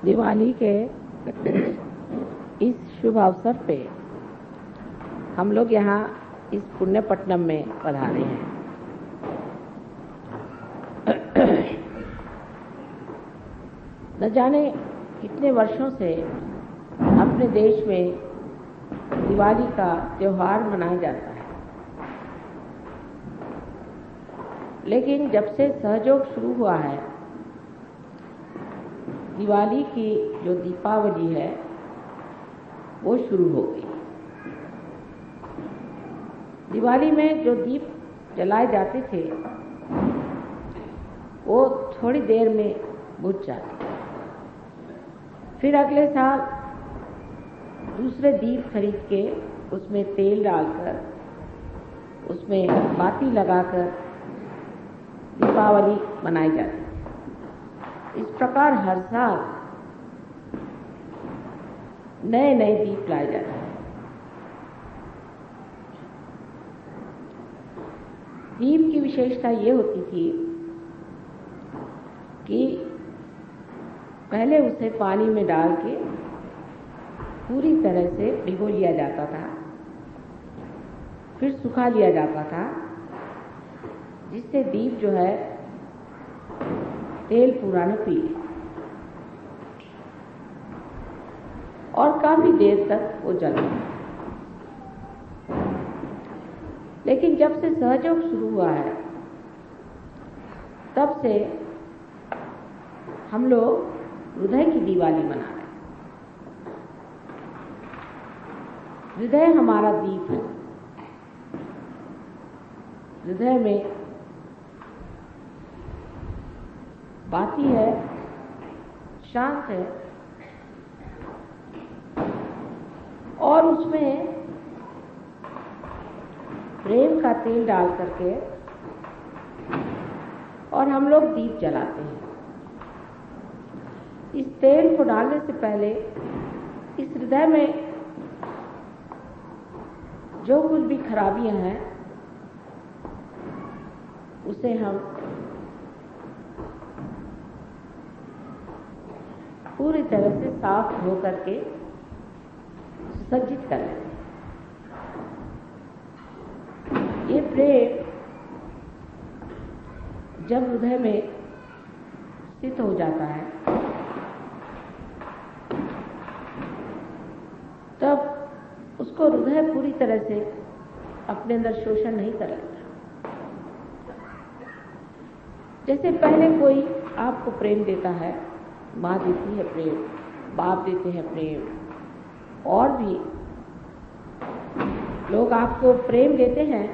दिवाली के इस शुभ अवसर पे हम लोग यहाँ इस पुण्यपट्टनम में पधारे हैं। न जाने कितने वर्षों से अपने देश में दिवाली का त्योहार मनाया जाता है, लेकिन जब से सहयोग शुरू हुआ है, दिवाली की जो दीपावली है वो शुरू हो गई। दिवाली में जो दीप जलाए जाते थे वो थोड़ी देर में बुझ जाते, फिर अगले साल दूसरे दीप खरीद के उसमें तेल डालकर उसमें बाती लगाकर दीपावली मनाई जाती है। इस प्रकार हर साल नए नए दीप लाए जाते हैं। दीप की विशेषता ये होती थी कि पहले उसे पानी में डाल के पूरी तरह से भिगो लिया जाता था, फिर सुखा लिया जाता था, जिससे दीप जो है तेल पूरा न पी और काफी देर तक वो जले। लेकिन जब से सहयोग शुरू हुआ है तब से हम लोग हृदय की दिवाली मना रहे हैं। हृदय हमारा दीप है। हृदय में बाती है, शांत है और उसमें प्रेम का तेल डाल करके और हम लोग दीप जलाते हैं। इस तेल को डालने से पहले इस हृदय में जो कुछ भी खराबियां हैं उसे हम पूरी तरह से साफ धो करके सुसज्जित कर लेते हैं। ये प्रेम जब हृदय में स्थित हो जाता है तब उसको हृदय पूरी तरह से अपने अंदर शोषण नहीं कर लेता। जैसे पहले कोई आपको प्रेम देता है, माँ देती है प्रेम, बाप देते हैं प्रेम, और भी लोग आपको प्रेम देते हैं,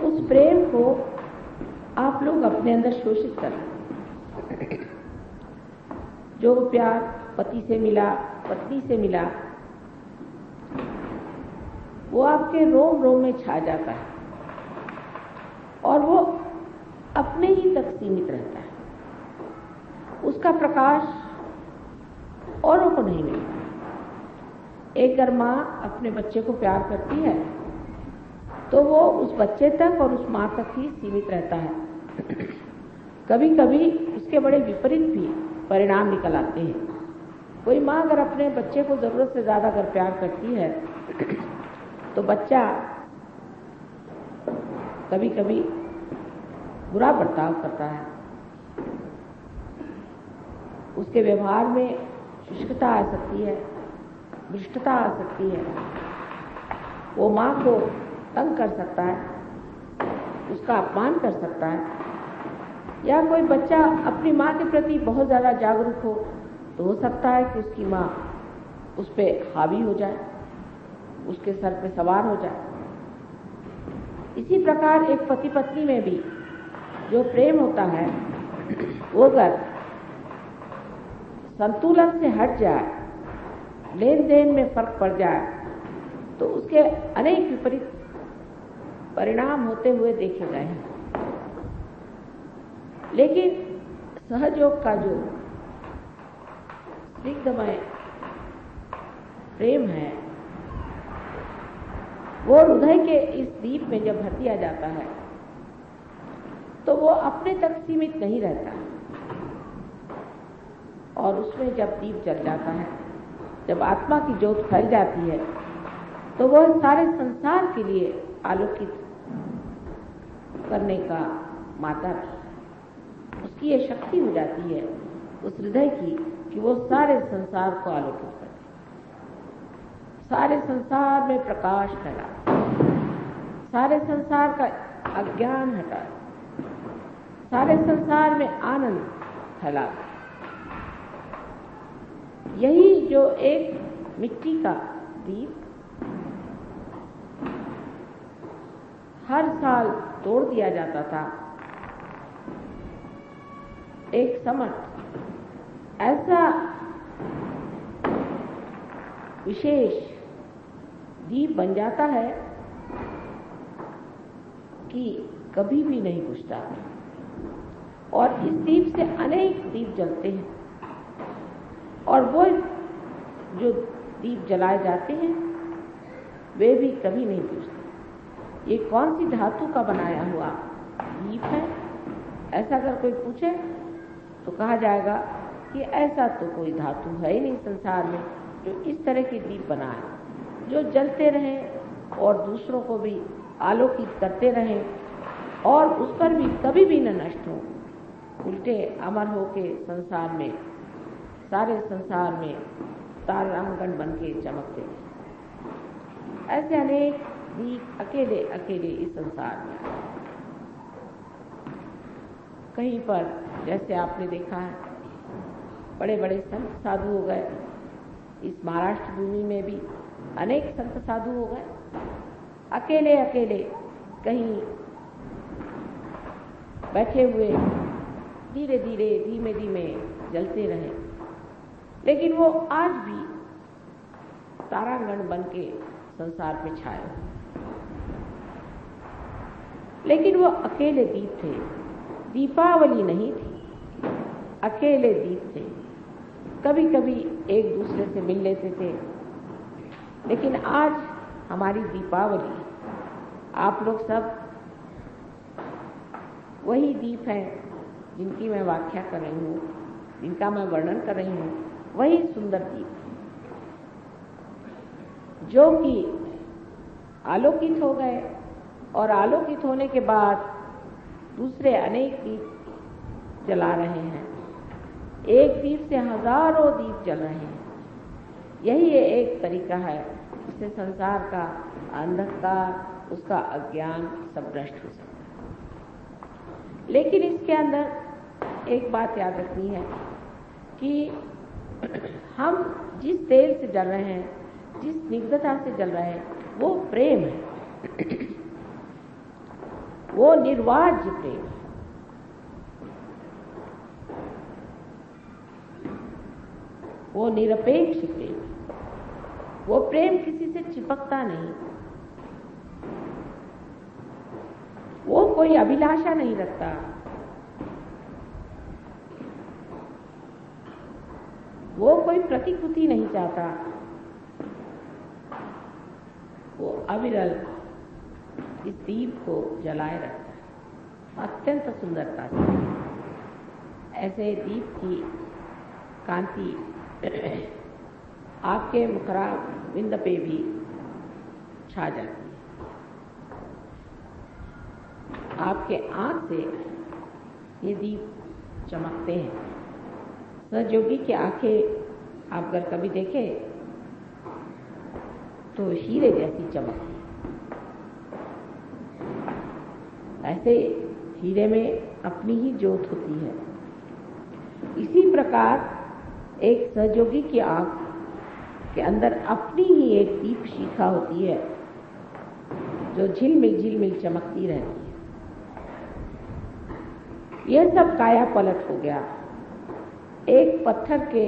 उस प्रेम को आप लोग अपने अंदर शोषित कर लेते। जो प्यार पति से मिला, पत्नी से मिला, वो आपके रोम रोम में छा जाता है और वो अपने ही तक सीमित रहता है। उसका प्रकाश औरों को नहीं मिलता। एक अगर माँ अपने बच्चे को प्यार करती है तो वो उस बच्चे तक और उस माँ तक ही सीमित रहता है। कभी कभी उसके बड़े विपरीत भी परिणाम निकल आते हैं। कोई माँ अगर अपने बच्चे को जरूरत से ज्यादा अगर प्यार करती है तो बच्चा कभी कभी बुरा बर्ताव करता है, उसके व्यवहार में शुष्कता आ सकती है, भ्रष्टता आ सकती है, वो माँ को तंग कर सकता है, उसका अपमान कर सकता है। या कोई बच्चा अपनी माँ के प्रति बहुत ज़्यादा जागरूक हो तो हो सकता है कि उसकी माँ उस पर हावी हो जाए, उसके सर पे सवार हो जाए। इसी प्रकार एक पति पत्नी में भी जो प्रेम होता है वो अगर संतुलन से हट जाए, लेन देन में फर्क पड़ जाए तो उसके अनेक विपरीत परिणाम होते हुए देखे गए हैं। लेकिन सहयोग का जो स्निग्धमय प्रेम है वो हृदय के इस दीप में जब भर दिया जाता है तो वो अपने तक सीमित नहीं रहता और उसमें जब दीप जल जाता है, जब आत्मा की ज्योत फैल जाती है, तो वह सारे संसार के लिए आलोकित करने का माध्यम, उसकी ये शक्ति हो जाती है उस हृदय की कि वो सारे संसार को आलोकित करे, सारे संसार में प्रकाश फैला, सारे संसार का अज्ञान हटा, सारे संसार में आनंद फैला। यही जो एक मिट्टी का दीप हर साल तोड़ दिया जाता था, एक समय ऐसा विशेष दीप बन जाता है कि कभी भी नहीं बुझता, और इस दीप से अनेक दीप जलते हैं, और वो जो दीप जलाए जाते हैं वे भी कभी नहीं बुझते। ये कौन सी धातु का बनाया हुआ दीप है, ऐसा अगर कोई पूछे तो कहा जाएगा कि ऐसा तो कोई धातु है ही नहीं संसार में जो इस तरह की दीप बनाए, जो जलते रहें और दूसरों को भी आलोकित करते रहें, और उस पर भी कभी भी न नष्ट हो, उल्टे अमर हो के संसार में, सारे संसार में तारांगण बन के चमकते हैं। ऐसे अनेक दीप अकेले अकेले इस संसार में, कहीं पर जैसे आपने देखा है बड़े बड़े संत साधु हो गए, इस महाराष्ट्र भूमि में भी अनेक संत साधु हो गए, अकेले अकेले कहीं बैठे हुए धीरे धीरे धीमे धीमे जलते रहे, लेकिन वो आज भी तारागण बन के संसार पे छाए। लेकिन वो अकेले दीप थे, दीपावली नहीं थी, अकेले दीप थे। कभी कभी एक दूसरे से मिल लेते थे, लेकिन आज हमारी दीपावली, आप लोग सब वही दीप हैं जिनकी मैं व्याख्या कर रही हूँ, जिनका मैं वर्णन कर रही हूँ, वही सुंदर दीप जो कि आलोकित हो गए, और आलोकित होने के बाद दूसरे अनेक दीप जला रहे हैं। एक दीप से हजारों दीप जल रहे हैं। यही एक तरीका है जिससे संसार का अंधकार, उसका अज्ञान सब नष्ट हो सकता है। लेकिन इसके अंदर एक बात याद रखनी है कि हम जिस तेल से जल रहे हैं, जिस स्निग्धता से जल रहे हैं, वो प्रेम है, वो निर्वाज्य प्रेम है। वो निरपेक्ष प्रेम है। वो प्रेम किसी से चिपकता नहीं, वो कोई अभिलाषा नहीं रखता, वो कोई प्रतिकृति नहीं चाहता, वो अविरल इस दीप को जलाए रखता है अत्यंत सुंदरता से। ऐसे दीप की कांति आपके मुखरा बिंद पे भी छा जाती है। आपके आंख से ये दीप चमकते हैं। सहयोगी की आंखें आप अगर कभी देखें तो हीरे जैसी चमकती। ऐसे हीरे में अपनी ही ज्योत होती है। इसी प्रकार एक सहयोगी की आंख के अंदर अपनी ही एक दीप शिखा होती है जो झिलमिल चमकती रहती है। यह सब काया पलट हो गया। एक पत्थर के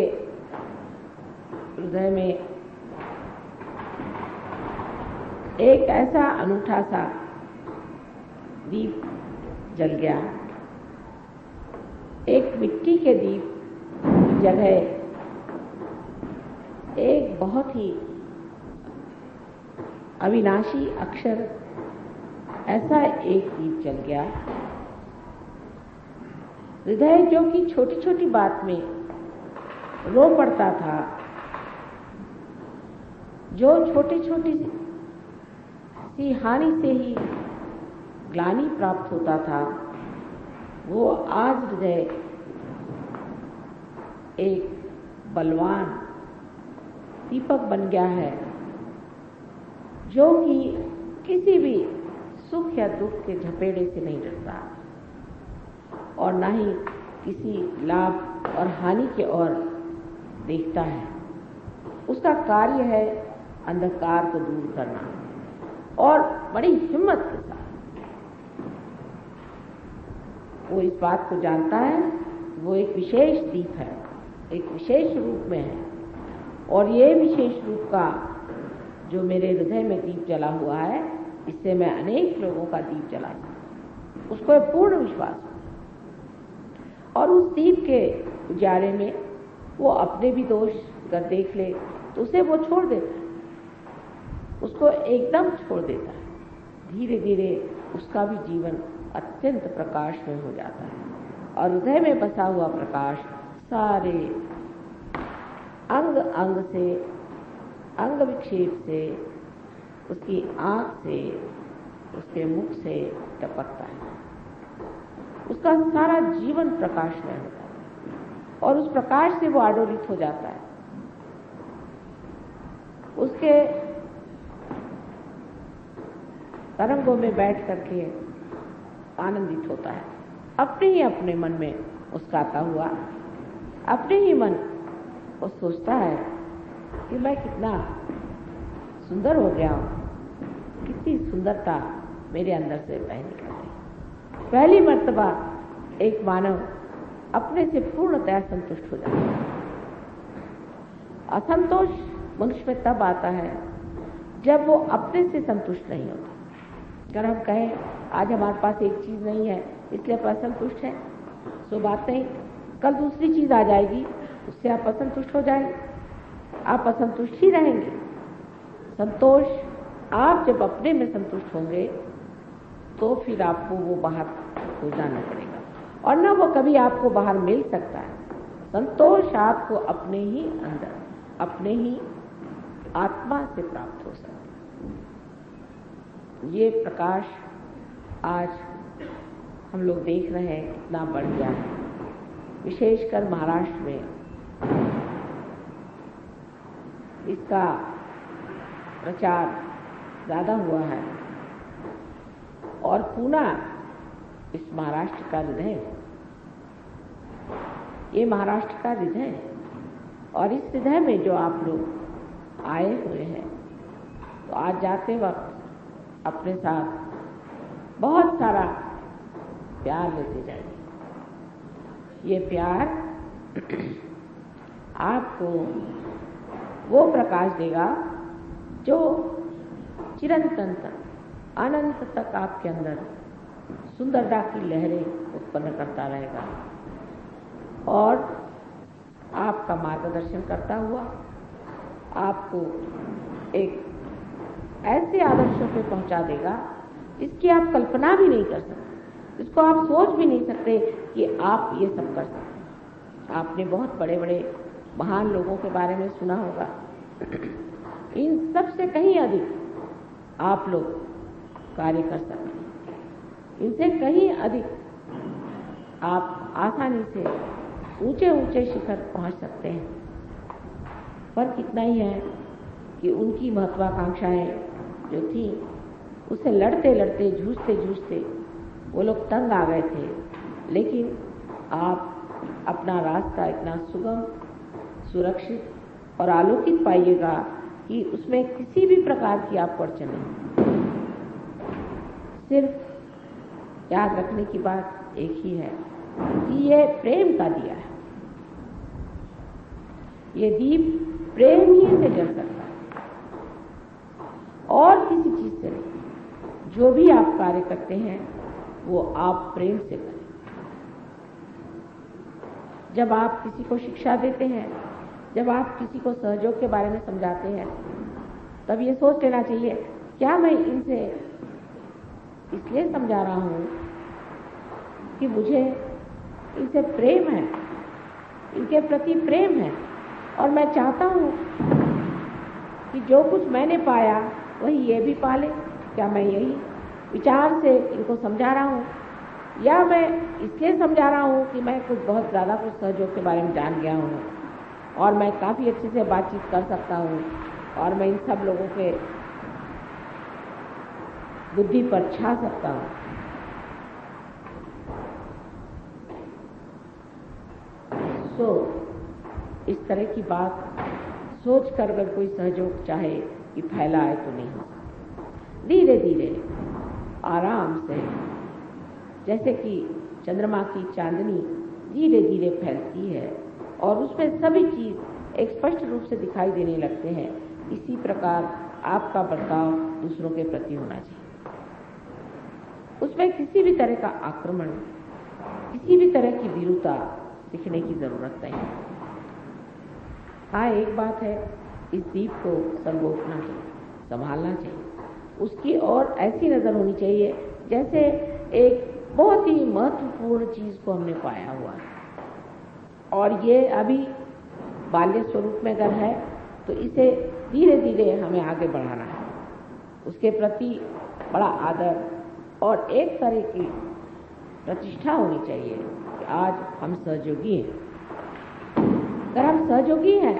हृदय में एक ऐसा अनूठा सा दीप जल गया। एक मिट्टी के दीप की जगह एक बहुत ही अविनाशी अक्षर ऐसा एक दीप जल गया। हृदय जो कि छोटी छोटी बात में रो पड़ता था, जो छोटी छोटी सी हानि से ही ग्लानि प्राप्त होता था, वो आज हृदय एक बलवान दीपक बन गया है, जो कि किसी भी सुख या दुख के झपेड़े से नहीं डरता और न ही किसी लाभ और हानि की ओर देखता है। उसका कार्य है अंधकार को दूर करना और बड़ी हिम्मत के साथ वो इस बात को जानता है, वो एक विशेष दीप है, एक विशेष रूप में है, और ये विशेष रूप का जो मेरे हृदय में दीप जला हुआ है, इससे मैं अनेक लोगों का दीप जला सकूं, उसको पूर्ण विश्वास हो। और उस दीप के उजाले में वो अपने भी दोष अगर देख ले तो उसे वो छोड़ देता है, उसको एकदम छोड़ देता है। धीरे धीरे उसका भी जीवन अत्यंत प्रकाशमय हो जाता है और हृदय में बसा हुआ प्रकाश सारे अंग अंग से, अंग विक्षेप से, उसकी आंख से, उसके मुख से टपकता है। उसका सारा जीवन प्रकाशमय होता है और उस प्रकाश से वो आडोलित हो जाता है। उसके तरंगों में बैठ करके आनंदित होता है, अपने ही अपने मन में मुस्कुराता हुआ, अपने ही मन वो सोचता है कि मैं कितना सुंदर हो गया हूं, कितनी सुंदरता मेरे अंदर से बह निकल रही। पहली मर्तबा एक मानव अपने से पूर्णतया संतुष्ट हो जाता है। असंतोष मनुष्य में तब आता है जब वो अपने से संतुष्ट नहीं होता। अगर हम कहें आज हमारे पास एक चीज नहीं है इसलिए आप असंतुष्ट हैं, सो बात नहीं, कल दूसरी चीज आ जाएगी उससे आप असंतुष्ट हो जाएंगे, आप असंतुष्ट ही रहेंगे। संतोष आप जब अपने में संतुष्ट होंगे तो फिर आपको वो बाहर खोजना नहीं पड़ेगा और न वो कभी आपको बाहर मिल सकता है। संतोष आपको अपने ही अंदर, अपने ही आत्मा से प्राप्त हो सकता है। ये प्रकाश आज हम लोग देख रहे हैं कितना बढ़ गया है, विशेषकर महाराष्ट्र में इसका प्रचार ज्यादा हुआ है और पूना इस महाराष्ट्र का हृदय है। ये महाराष्ट्र का हृदय है और इस हृदय में जो आप लोग आए हुए हैं, तो आज जाते वक्त अपने साथ बहुत सारा प्यार लेते जाइए। ये प्यार आपको वो प्रकाश देगा जो चिरंतन तक, अनंत तक आपके अंदर सुंदरता की लहरें उत्पन्न करता रहेगा और आपका मार्गदर्शन करता हुआ आपको एक ऐसे आदर्शों पे पहुंचा देगा जिसकी आप कल्पना भी नहीं कर सकते, जिसको आप सोच भी नहीं सकते कि आप ये सब कर सकते। आपने बहुत बड़े बड़े महान लोगों के बारे में सुना होगा, इन सब से कहीं अधिक आप लोग कार्य कर सकते हैं, इनसे कहीं अधिक आप आसानी से ऊंचे ऊंचे शिखर पहुंच सकते हैं। फर्क इतना ही है कि उनकी महत्वाकांक्षाएं जो थी उससे लड़ते लड़ते, जूझते जूझते वो लोग तंग आ गए थे, लेकिन आप अपना रास्ता इतना सुगम, सुरक्षित और आलोकित पाइएगा कि उसमें किसी भी प्रकार की आपको अड़चन नहीं। सिर्फ याद रखने की बात एक ही है कि ये प्रेम का दिया है, ये दीप प्रेम ही से जल सकता है और किसी चीज से नहीं। जो भी आप कार्य करते हैं वो आप प्रेम से करें। जब आप किसी को शिक्षा देते हैं, जब आप किसी को सहयोग के बारे में समझाते हैं, तब ये सोच लेना चाहिए क्या मैं इनसे इसलिए समझा रहा हूं कि मुझे इनसे प्रेम है इनके प्रति प्रेम है और मैं चाहता हूँ कि जो कुछ मैंने पाया वही ये भी पाले। क्या मैं यही विचार से इनको समझा रहा हूँ, या मैं इसलिए समझा रहा हूँ कि मैं कुछ बहुत ज़्यादा कुछ सहयोग के बारे में जान गया हूँ और मैं काफ़ी अच्छे से बातचीत कर सकता हूँ और मैं इन सब लोगों के बुद्धि पर छा सकता हूँ। तो इस तरह की बात सोच कर अगर कोई सहयोग चाहे कि फैलाए तो नहीं हो। धीरे धीरे आराम से, जैसे कि चंद्रमा की चांदनी धीरे धीरे फैलती है और उसमें सभी चीज एक स्पष्ट रूप से दिखाई देने लगते हैं, इसी प्रकार आपका बर्ताव दूसरों के प्रति होना चाहिए। उसमें किसी भी तरह का आक्रमण, किसी भी तरह की विरूपता दिखने की जरूरत नहीं। हाँ, एक बात है, इस दीप को संगोपना चाहिए, संभालना चाहिए, उसकी और ऐसी नजर होनी चाहिए जैसे एक बहुत ही महत्वपूर्ण चीज को हमने पाया हुआ है और ये अभी बाल्य स्वरूप में अगर है तो इसे धीरे धीरे हमें आगे बढ़ाना है। उसके प्रति बड़ा आदर और एक तरह की प्रतिष्ठा होनी चाहिए कि आज हम सहयोगी हैं। अगर हम सहयोगी हैं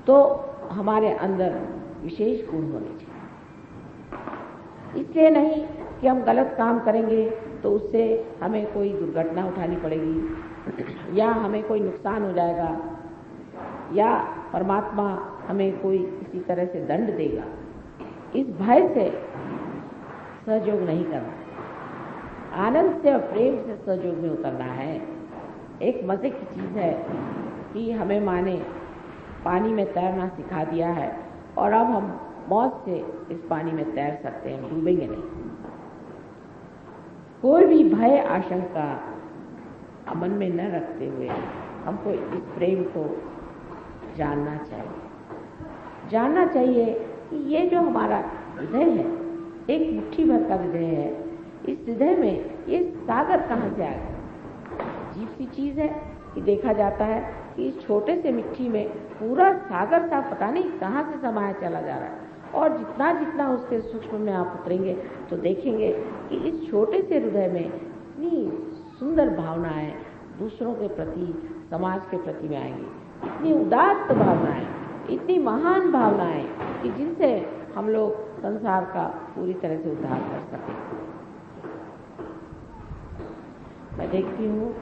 तो हमारे अंदर विशेष गुण होने चाहिए। इसलिए नहीं कि हम गलत काम करेंगे तो उससे हमें कोई दुर्घटना उठानी पड़ेगी या हमें कोई नुकसान हो जाएगा या परमात्मा हमें कोई किसी तरह से दंड देगा, इस भय से सहयोग नहीं करना। आनंद से और प्रेम से सहयोग में उतरना है। एक मजे की चीज है कि हमें माँ ने पानी में तैरना सिखा दिया है और अब हम मौज से इस पानी में तैर सकते हैं, डूबेंगे नहीं। कोई भी भय आशंका मन में न रखते हुए हमको इस प्रेम को जानना चाहिए कि ये जो हमारा हृदय है, एक मुट्ठी भर का हृदय है, इस हृदय में ये सागर कहाँ से आ गया। अजीब सी चीज है कि देखा जाता है कि इस छोटे से मिट्टी में पूरा सागर सा पता नहीं कहाँ से समाया चला जा रहा है और जितना जितना उसके सूक्ष्म में आप उतरेंगे तो देखेंगे कि इस छोटे से हृदय में इतनी सुंदर भावनाएं दूसरों के प्रति, समाज के प्रति में आएंगी, इतनी उदात्त भावनाएं, इतनी महान भावनाएं कि जिनसे हम लोग संसार का पूरी तरह से उद्धार कर सकें। मैं देखती हूँ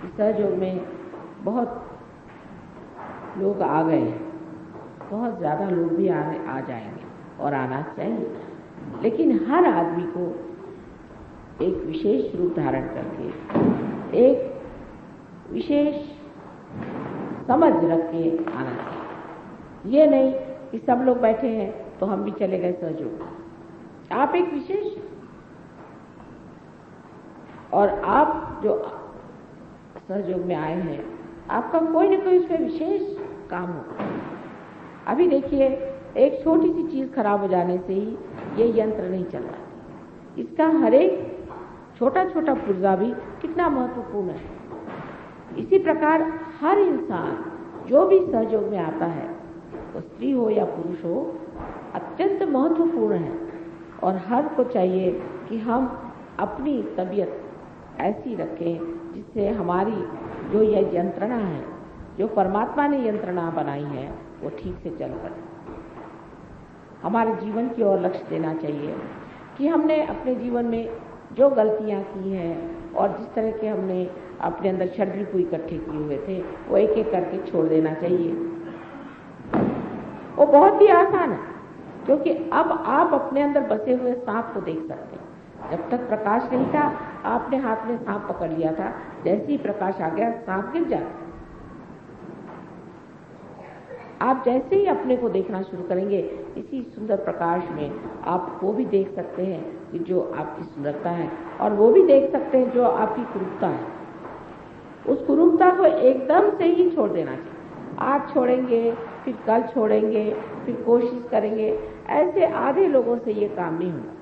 कि सहयोग में बहुत लोग आ गए हैं, बहुत ज़्यादा लोग भी आ जाएंगे और आना चाहिए, लेकिन हर आदमी को एक विशेष रूप धारण करके, एक विशेष समझ रख के आना चाहिए। ये नहीं कि सब लोग बैठे हैं तो हम भी चले गए सहयोग। आप एक विशेष और आप जो सहयोग में आए हैं, आपका कोई न कोई उसमें विशेष काम होगा। अभी देखिए, एक छोटी सी चीज खराब हो जाने से ही ये यंत्र नहीं चल रहा। इसका हर एक छोटा छोटा पुर्जा भी कितना महत्वपूर्ण है। इसी प्रकार हर इंसान जो भी सहयोग में आता है, तो स्त्री हो या पुरुष हो, अत्यंत महत्वपूर्ण है और हर को चाहिए कि हम अपनी तबीयत ऐसी रखें जिससे हमारी जो यह यंत्रणा है, जो परमात्मा ने यंत्रणा बनाई है, वो ठीक से चल पड़े। हमारे जीवन की ओर लक्ष्य देना चाहिए कि हमने अपने जीवन में जो गलतियां की हैं और जिस तरह के हमने अपने अंदर षड्रिप को इकट्ठे किए हुए थे, वो एक एक करके छोड़ देना चाहिए। वो बहुत ही आसान है, क्योंकि अब आप अपने अंदर बसे हुए सांप को देख सकते हैं। जब तक प्रकाश नहीं था, आपने हाथ में सांप पकड़ लिया था, जैसे ही प्रकाश आ गया सांप गिर जाता। आप जैसे ही अपने को देखना शुरू करेंगे, इसी सुंदर प्रकाश में आप वो भी देख सकते हैं कि जो आपकी सुंदरता है, और वो भी देख सकते हैं जो आपकी कुरूपता है। उस कुरूपता को एकदम से ही छोड़ देना चाहिए। आज छोड़ेंगे, फिर कल छोड़ेंगे, फिर कोशिश करेंगे, ऐसे आधे लोगों से ये काम नहीं होता।